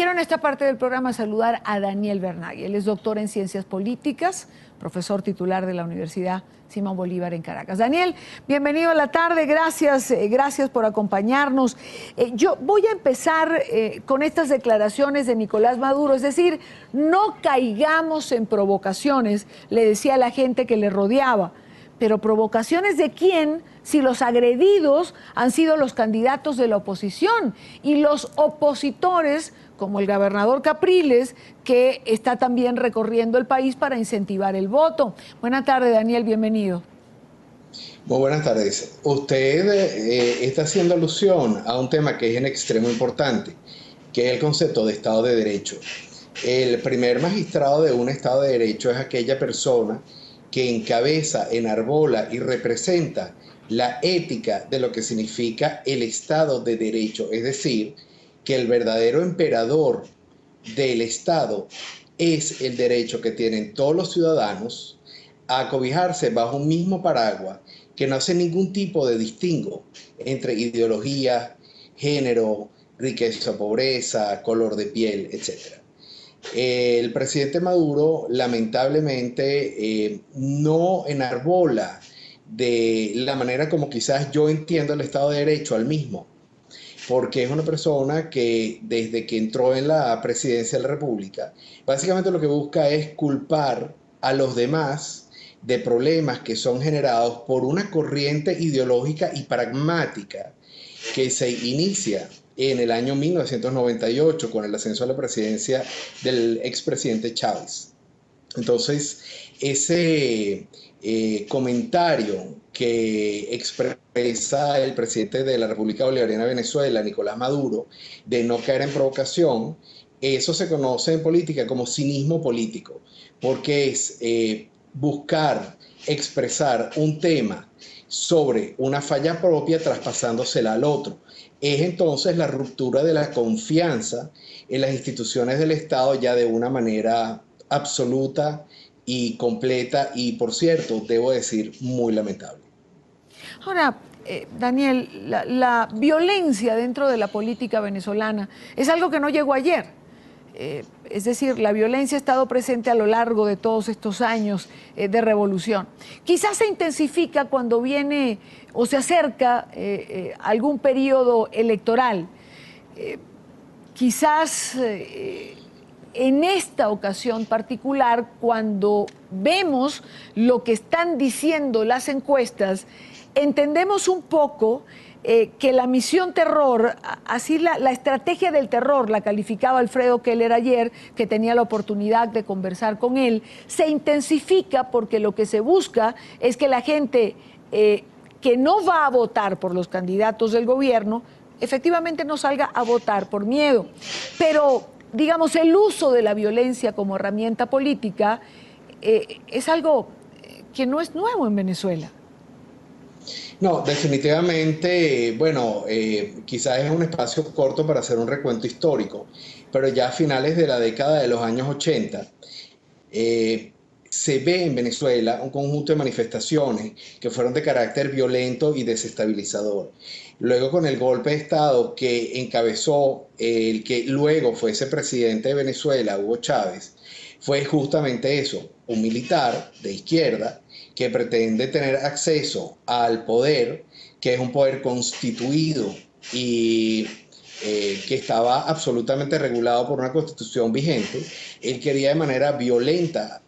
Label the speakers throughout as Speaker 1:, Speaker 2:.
Speaker 1: quiero en esta parte del programa saludar a Daniel Bernagui. Él es doctor en Ciencias Políticas, profesor titular de la Universidad Simón Bolívar en Caracas. Daniel, bienvenido a la tarde, gracias por acompañarnos. Yo voy a empezar con estas declaraciones de Nicolás Maduro, es decir, no caigamos en provocaciones, le decía a la gente que le rodeaba. Pero ¿provocaciones de quién si los agredidos han sido los candidatos de la oposición y los opositores, como el gobernador Capriles, que está también recorriendo el país para incentivar el voto? Buenas tardes, Daniel, bienvenido.
Speaker 2: Muy buenas tardes. Usted está haciendo alusión a un tema que es en extremo importante, que es el concepto de Estado de Derecho. El primer magistrado de un Estado de Derecho es aquella persona que encabeza, enarbola y representa la ética de lo que significa el Estado de Derecho, es decir, que el verdadero emperador del Estado es el derecho que tienen todos los ciudadanos a acobijarse bajo un mismo paraguas que no hace ningún tipo de distingo entre ideología, género, riqueza, pobreza, color de piel, etc. El presidente Maduro lamentablemente no enarbola de la manera como quizás yo entiendo el Estado de Derecho al mismo, porque es una persona que desde que entró en la presidencia de la República, básicamente lo que busca es culpar a los demás de problemas que son generados por una corriente ideológica y pragmática que se inicia en el año 1998 con el ascenso a la presidencia del expresidente Chávez. Entonces, ese comentario que expresa el presidente de la República Bolivariana de Venezuela, Nicolás Maduro, de no caer en provocación, eso se conoce en política como cinismo político, porque es buscar expresar un tema sobre una falla propia traspasándosela al otro. Es entonces la ruptura de la confianza en las instituciones del Estado ya de una manera absoluta y completa y, por cierto, debo decir, muy lamentable.
Speaker 1: Ahora, Daniel, la violencia dentro de la política venezolana es algo que no llegó ayer. Es decir, la violencia ha estado presente a lo largo de todos estos años de revolución. Quizás se intensifica cuando viene o se acerca algún periodo electoral. Quizás en esta ocasión particular, cuando vemos lo que están diciendo las encuestas, entendemos un poco que la misión terror, así la estrategia del terror, la calificaba Alfredo Keller ayer, que tenía la oportunidad de conversar con él, se intensifica porque lo que se busca es que la gente que no va a votar por los candidatos del gobierno, efectivamente no salga a votar por miedo. Pero, digamos, el uso de la violencia como herramienta política es algo que no es nuevo en Venezuela.
Speaker 2: No, definitivamente, bueno, quizás es un espacio corto para hacer un recuento histórico, pero ya a finales de la década de los años 80, se ve en Venezuela un conjunto de manifestaciones que fueron de carácter violento y desestabilizador. Luego, con el golpe de Estado que encabezó el que luego fuese presidente de Venezuela, Hugo Chávez, fue justamente eso, un militar de izquierda que pretende tener acceso al poder, que es un poder constituido y que estaba absolutamente regulado por una constitución vigente. Él quería de manera violenta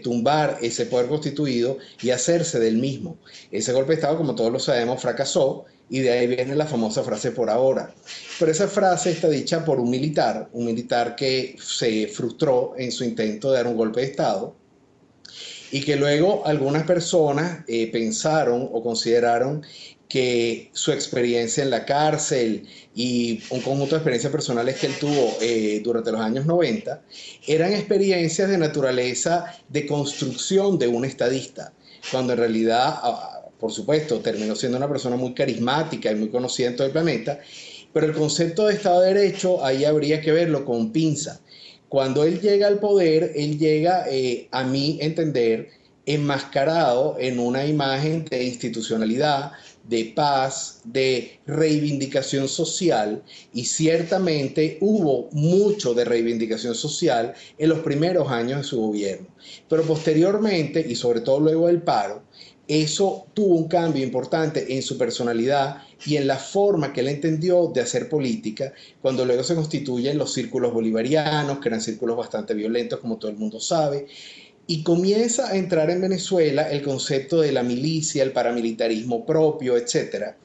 Speaker 2: tumbar ese poder constituido y hacerse del mismo. Ese golpe de Estado, como todos lo sabemos, fracasó y de ahí viene la famosa frase "por ahora". Pero esa frase está dicha por un militar que se frustró en su intento de dar un golpe de Estado y que luego algunas personas pensaron o consideraron que su experiencia en la cárcel y un conjunto de experiencias personales que él tuvo durante los años 90 eran experiencias de naturaleza de construcción de un estadista, cuando en realidad, por supuesto, terminó siendo una persona muy carismática y muy conocida en todo el planeta, pero el concepto de Estado de Derecho ahí habría que verlo con pinza. Cuando él llega al poder, él llega, a mi entender, enmascarado en una imagen de institucionalidad, de paz, de reivindicación social, y ciertamente hubo mucho de reivindicación social en los primeros años de su gobierno. Pero posteriormente, y sobre todo luego del paro, eso tuvo un cambio importante en su personalidad y en la forma que él entendió de hacer política, cuando luego se constituyen los círculos bolivarianos, que eran círculos bastante violentos, como todo el mundo sabe, y comienza a entrar en Venezuela el concepto de la milicia, el paramilitarismo propio, etcétera,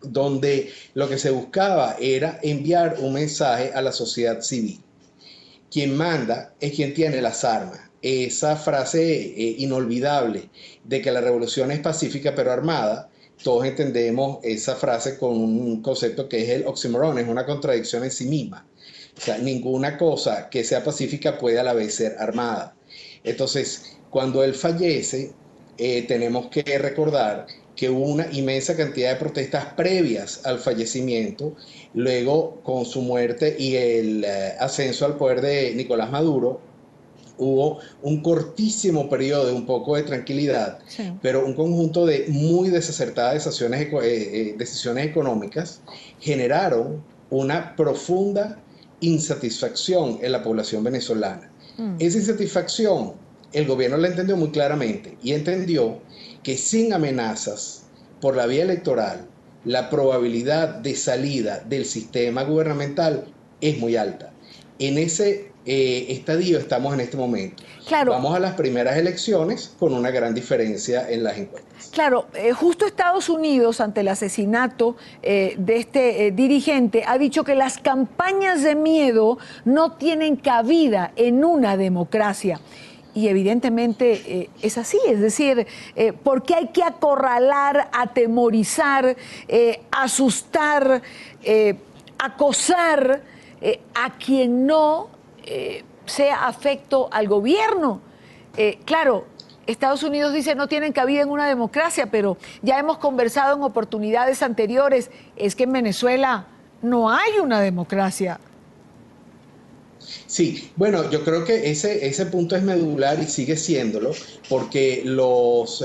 Speaker 2: donde lo que se buscaba era enviar un mensaje a la sociedad civil. Quien manda es quien tiene las armas. Esa frase inolvidable de que la revolución es pacífica pero armada, todos entendemos esa frase con un concepto que es el oxímoron, es una contradicción en sí misma. O sea, ninguna cosa que sea pacífica puede a la vez ser armada. Entonces, cuando él fallece, tenemos que recordar que hubo una inmensa cantidad de protestas previas al fallecimiento. Luego, con su muerte y el ascenso al poder de Nicolás Maduro, hubo un cortísimo periodo de un poco de tranquilidad, sí, pero un conjunto de muy desacertadas decisiones económicas generaron una profunda insatisfacción en la población venezolana. Esa insatisfacción el gobierno la entendió muy claramente y entendió que sin amenazas por la vía electoral, la probabilidad de salida del sistema gubernamental es muy alta. En ese estadio estamos en este momento.
Speaker 1: Claro.
Speaker 2: Vamos a las primeras elecciones con una gran diferencia en las encuestas.
Speaker 1: Claro, justo Estados Unidos, ante el asesinato de este dirigente, ha dicho que las campañas de miedo no tienen cabida en una democracia. Y evidentemente es así, es decir, porque hay que acorralar, atemorizar, asustar, acosar a quien no sea afecto al gobierno. Claro, Estados Unidos dice no tienen cabida en una democracia, pero ya hemos conversado en oportunidades anteriores, es que en Venezuela no hay una democracia.
Speaker 2: Sí, bueno, yo creo que ese punto es medular y sigue siéndolo, porque los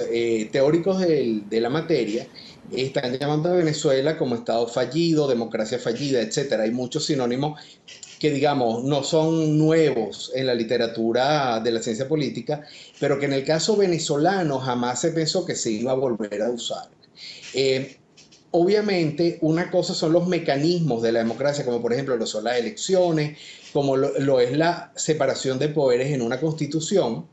Speaker 2: teóricos de la materia están llamando a Venezuela como Estado fallido, democracia fallida, etcétera. Hay muchos sinónimos que, digamos, no son nuevos en la literatura de la ciencia política, pero que en el caso venezolano jamás se pensó que se iba a volver a usar. Obviamente, una cosa son los mecanismos de la democracia, como por ejemplo lo son las elecciones, como lo es la separación de poderes en una constitución,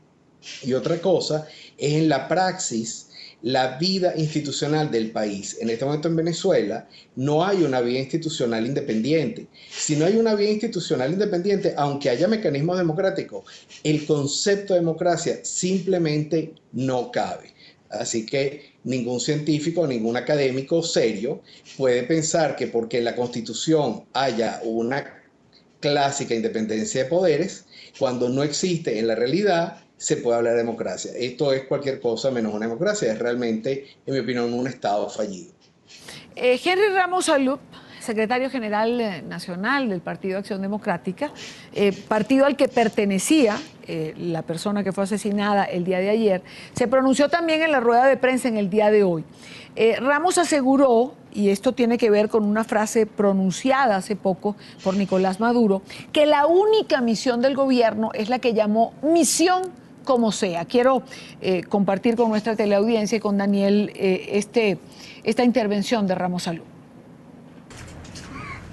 Speaker 2: y otra cosa es en la praxis, la vida institucional del país. En este momento en Venezuela no hay una vía institucional independiente. Si no hay una vía institucional independiente, aunque haya mecanismos democráticos, el concepto de democracia simplemente no cabe. Así que ningún científico, ningún académico serio puede pensar que porque en la Constitución haya una clásica independencia de poderes, cuando no existe en la realidad, se puede hablar de democracia. Esto es cualquier cosa menos una democracia, es realmente, en mi opinión, un Estado fallido.
Speaker 1: Henry Ramos Alup, secretario general nacional del Partido Acción Democrática, partido al que pertenecía la persona que fue asesinada el día de ayer, se pronunció también en la rueda de prensa en el día de hoy. Ramos aseguró, y esto tiene que ver con una frase pronunciada hace poco por Nicolás Maduro, que la única misión del gobierno es la que llamó misión como sea. Quiero compartir con nuestra teleaudiencia y con Daniel esta intervención de Ramos Alup.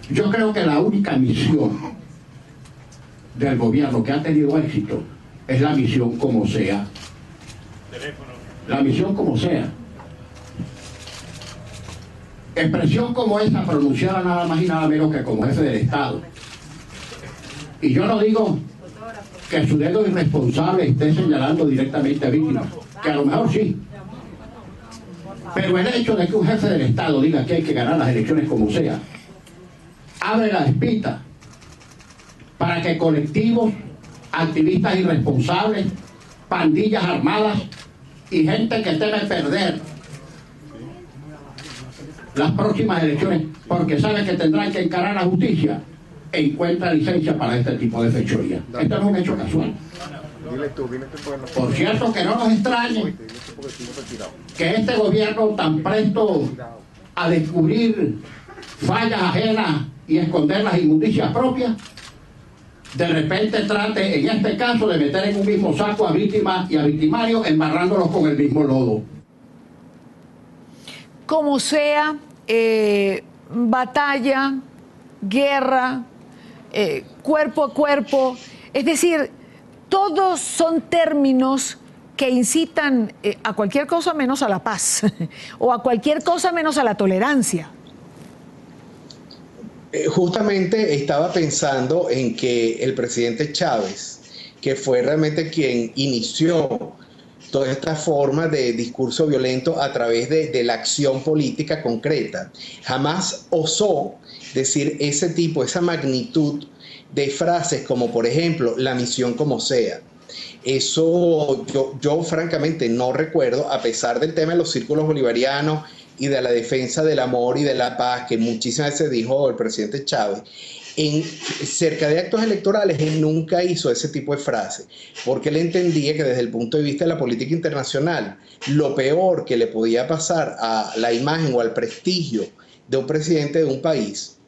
Speaker 3: Yo creo que la única misión del gobierno que ha tenido éxito es la misión como sea. La misión como sea. Expresión como esa pronunciada nada más y nada menos que como jefe del Estado. Y yo no digo que su dedo irresponsable esté señalando directamente a víctimas, que a lo mejor sí. Pero el hecho de que un jefe del Estado diga que hay que ganar las elecciones como sea, abre la espita para que colectivos, activistas irresponsables, pandillas armadas y gente que teme perder las próximas elecciones porque sabe que tendrán que encarar la justicia, encuentra licencia para este tipo de fechoría. Esto no es un hecho casual. Por cierto, que no nos extrañe que este gobierno tan presto a descubrir fallas ajenas y esconder las injusticias propias, de repente trate, en este caso, de meter en un mismo saco a víctimas y a victimarios, embarrándolos con el mismo lodo.
Speaker 1: Como sea, batalla, guerra, cuerpo a cuerpo, es decir, todos son términos que incitan a cualquier cosa menos a la paz o a cualquier cosa menos a la tolerancia.
Speaker 2: Justamente estaba pensando en que el presidente Chávez, que fue realmente quien inició toda esta forma de discurso violento a través de la acción política concreta, jamás osó decir ese tipo, esa magnitud de frases como, por ejemplo, la misión como sea. Eso yo francamente no recuerdo, a pesar del tema de los círculos bolivarianos y de la defensa del amor y de la paz, que muchísimas veces dijo el presidente Chávez, cerca de actos electorales él nunca hizo ese tipo de frases, porque él entendía que desde el punto de vista de la política internacional, lo peor que le podía pasar a la imagen o al prestigio de un presidente de un país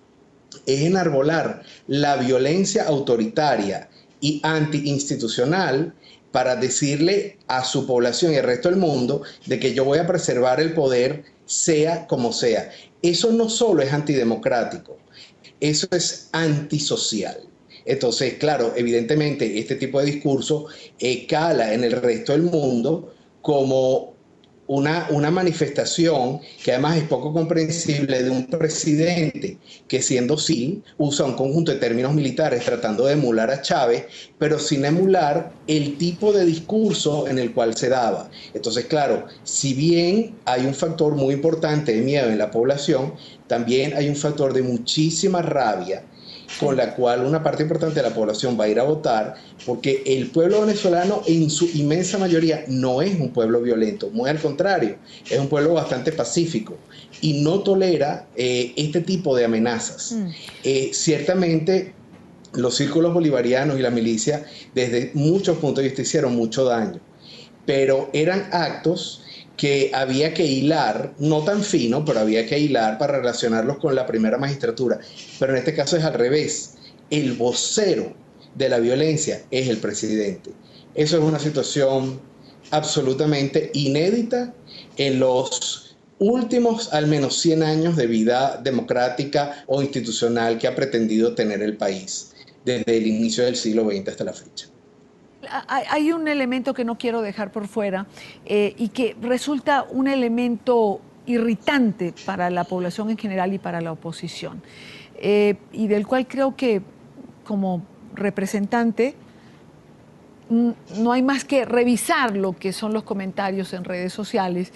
Speaker 2: es enarbolar la violencia autoritaria y antiinstitucional para decirle a su población y al resto del mundo de que yo voy a preservar el poder sea como sea. Eso no solo es antidemocrático, eso es antisocial. Entonces, claro, evidentemente este tipo de discurso cala en el resto del mundo como una manifestación que además es poco comprensible de un presidente que, siendo sí, usa un conjunto de términos militares tratando de emular a Chávez, pero sin emular el tipo de discurso en el cual se daba. Entonces, claro, si bien hay un factor muy importante de miedo en la población, también hay un factor de muchísima rabia con la cual una parte importante de la población va a ir a votar, porque el pueblo venezolano en su inmensa mayoría no es un pueblo violento, muy al contrario, es un pueblo bastante pacífico y no tolera este tipo de amenazas. Ciertamente los círculos bolivarianos y la milicia desde muchos puntos de vista hicieron mucho daño, pero eran actos que había que hilar, no tan fino, pero había que hilar para relacionarlos con la primera magistratura. Pero en este caso es al revés. El vocero de la violencia es el presidente. Eso es una situación absolutamente inédita en los últimos al menos 100 años de vida democrática o institucional que ha pretendido tener el país desde el inicio del siglo XX hasta la fecha.
Speaker 1: Hay un elemento que no quiero dejar por fuera y que resulta un elemento irritante para la población en general y para la oposición, y del cual creo que como representante no hay más que revisar lo que son los comentarios en redes sociales.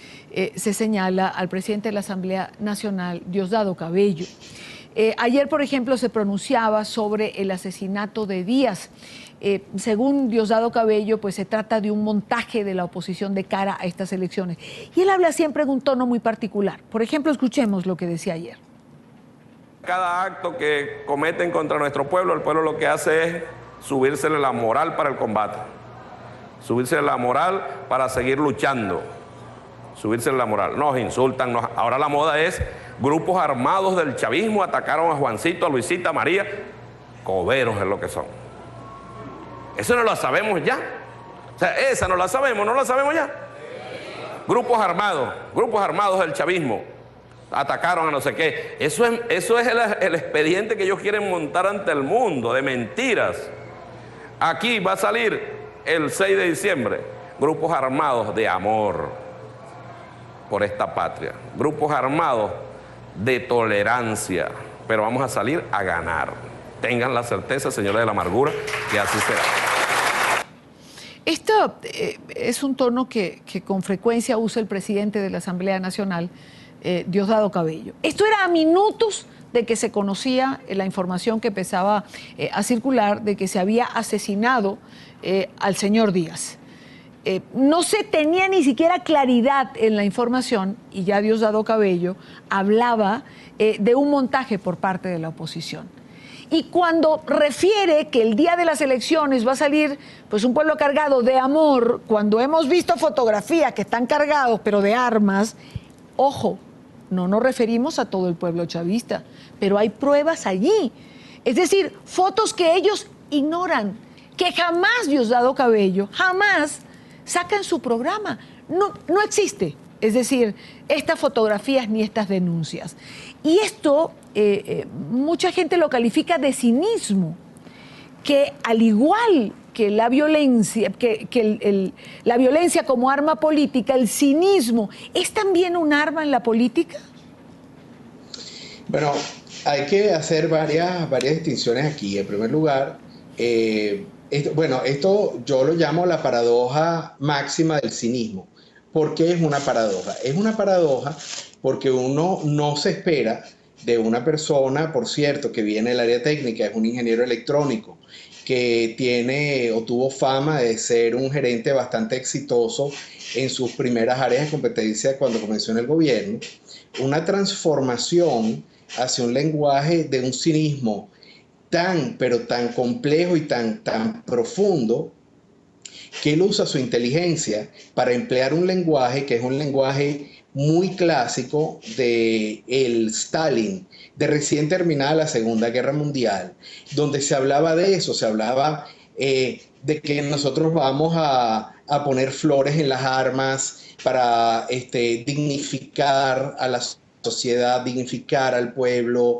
Speaker 1: Se señala al presidente de la Asamblea Nacional, Diosdado Cabello. Ayer, por ejemplo, se pronunciaba sobre el asesinato de Díaz. Según Diosdado Cabello, pues se trata de un montaje de la oposición de cara a estas elecciones. Y él habla siempre en un tono muy particular. Por ejemplo, escuchemos lo que decía ayer.
Speaker 4: Cada acto que cometen contra nuestro pueblo, el pueblo lo que hace es subírsele la moral para el combate, subírsele la moral para seguir luchando, subírsele la moral. Nos insultan, ahora la moda es grupos armados del chavismo atacaron a Juancito, a Luisita, a María. Coberos es lo que son. Eso no lo sabemos ya. O sea, esa no la sabemos ya. Grupos armados del chavismo atacaron a no sé qué. Eso es el expediente que ellos quieren montar ante el mundo, de mentiras. Aquí va a salir el 6 de diciembre, grupos armados de amor por esta patria, grupos armados de tolerancia, pero vamos a salir a ganar. Tengan la certeza, señores de la amargura, que así será.
Speaker 1: Esto es un tono que con frecuencia usa el presidente de la Asamblea Nacional, Diosdado Cabello. Esto era a minutos de que se conocía la información que empezaba a circular de que se había asesinado al señor Díaz. No se tenía ni siquiera claridad en la información y ya Diosdado Cabello hablaba de un montaje por parte de la oposición. Y cuando refiere que el día de las elecciones va a salir pues un pueblo cargado de amor, cuando hemos visto fotografías que están cargados pero de armas, ojo, no nos referimos a todo el pueblo chavista, pero hay pruebas allí. Es decir, fotos que ellos ignoran, que jamás Diosdado Cabello, jamás sacan su programa. No existe. Es decir, estas fotografías ni estas denuncias. Y esto, mucha gente lo califica de cinismo, que al igual que la violencia, la violencia como arma política, el cinismo, ¿es también un arma en la política?
Speaker 2: Bueno, hay que hacer varias distinciones aquí. En primer lugar, esto yo lo llamo la paradoja máxima del cinismo. ¿Por qué es una paradoja? Es una paradoja porque uno no se espera de una persona, por cierto, que viene del área técnica, es un ingeniero electrónico, que tiene o tuvo fama de ser un gerente bastante exitoso en sus primeras áreas de competencia cuando comenzó en el gobierno, una transformación hacia un lenguaje de un cinismo pero tan complejo y tan profundo, que él usa su inteligencia para emplear un lenguaje que es un lenguaje muy clásico de el Stalin, de recién terminada la Segunda Guerra Mundial, donde se hablaba de eso, se hablaba de que nosotros vamos a poner flores en las armas para dignificar a las sociedad, dignificar al pueblo,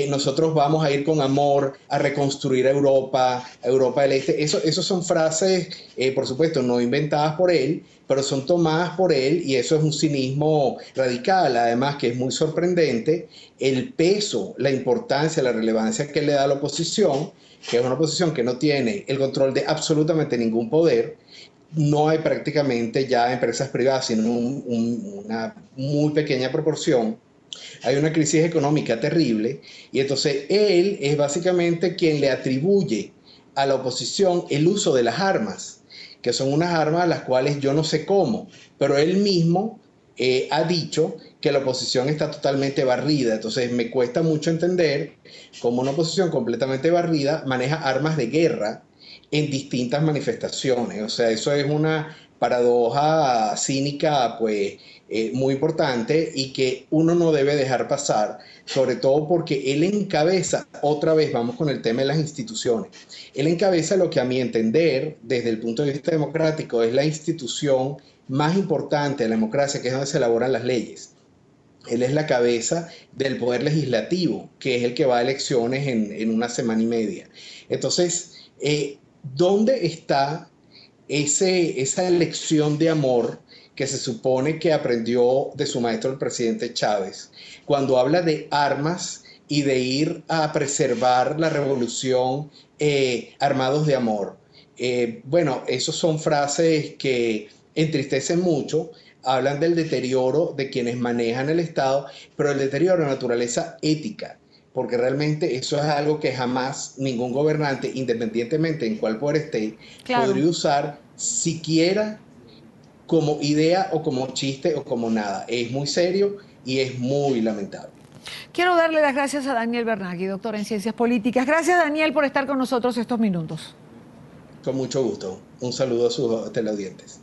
Speaker 2: nosotros vamos a ir con amor a reconstruir Europa del Este. Eso son frases, por supuesto, no inventadas por él, pero son tomadas por él y eso es un cinismo radical, además que es muy sorprendente el peso, la importancia, la relevancia que le da a la oposición, que es una oposición que no tiene el control de absolutamente ningún poder. No hay prácticamente ya empresas privadas, sino una muy pequeña proporción. Hay una crisis económica terrible y entonces él es básicamente quien le atribuye a la oposición el uso de las armas, que son unas armas a las cuales yo no sé cómo, pero él mismo ha dicho que la oposición está totalmente barrida. Entonces me cuesta mucho entender cómo una oposición completamente barrida maneja armas de guerra en distintas manifestaciones. O sea, eso es una paradoja cínica, pues, muy importante y que uno no debe dejar pasar, sobre todo porque él encabeza, otra vez vamos con el tema de las instituciones, él encabeza lo que a mi entender, desde el punto de vista democrático, es la institución más importante de la democracia, que es donde se elaboran las leyes. Él es la cabeza del poder legislativo, que es el que va a elecciones en una semana y media. Entonces, ¿dónde está esa elección de amor que se supone que aprendió de su maestro el presidente Chávez, cuando habla de armas y de ir a preservar la revolución armados de amor? Bueno, esas son frases que entristecen mucho, hablan del deterioro de quienes manejan el Estado, pero el deterioro de naturaleza ética, porque realmente eso es algo que jamás ningún gobernante, independientemente en cuál poder esté,
Speaker 1: Claro.
Speaker 2: podría usar siquiera como idea o como chiste o como nada. Es muy serio y es muy lamentable.
Speaker 1: Quiero darle las gracias a Daniel Bernagui, doctor en Ciencias Políticas. Gracias, Daniel, por estar con nosotros estos minutos.
Speaker 2: Con mucho gusto. Un saludo a sus teleaudientes.